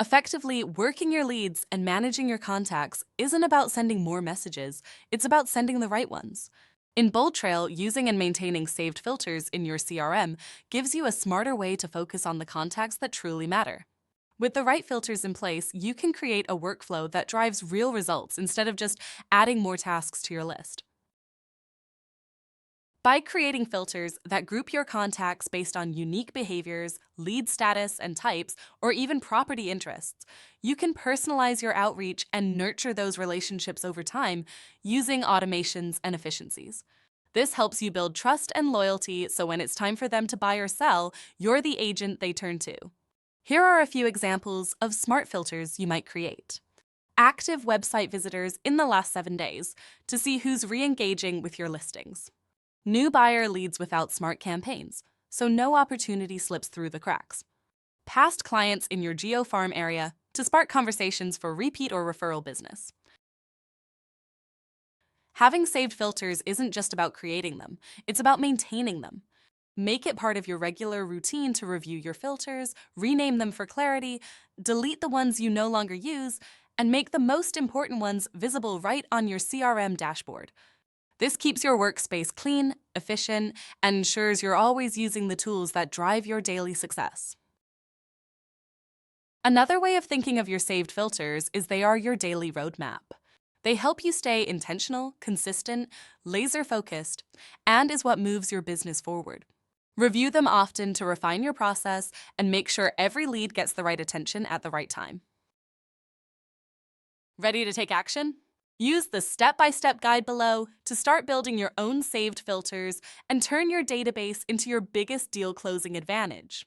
Effectively, working your leads and managing your contacts isn't about sending more messages, it's about sending the right ones. In BoldTrail, using and maintaining saved filters in your CRM gives you a smarter way to focus on the contacts that truly matter. With the right filters in place, you can create a workflow that drives real results instead of just adding more tasks to your list. By creating filters that group your contacts based on unique behaviors, lead status and types, or even property interests, you can personalize your outreach and nurture those relationships over time using automations and efficiencies. This helps you build trust and loyalty so when it's time for them to buy or sell, you're the agent they turn to. Here are a few examples of smart filters you might create. Active website visitors in the last 7 days to see who's re-engaging with your listings. New buyer leads without smart campaigns, so no opportunity slips through the cracks. Past clients in your GeoFarm area to spark conversations for repeat or referral business. Having saved filters isn't just about creating them, it's about maintaining them. Make it part of your regular routine to review your filters, rename them for clarity, delete the ones you no longer use, and make the most important ones visible right on your CRM dashboard. This keeps your workspace clean, efficient, and ensures you're always using the tools that drive your daily success. Another way of thinking of your saved filters is they are your daily roadmap. They help you stay intentional, consistent, laser-focused, and is what moves your business forward. Review them often to refine your process and make sure every lead gets the right attention at the right time. Ready to take action? Use the step-by-step guide below to start building your own saved filters and turn your database into your biggest deal closing advantage.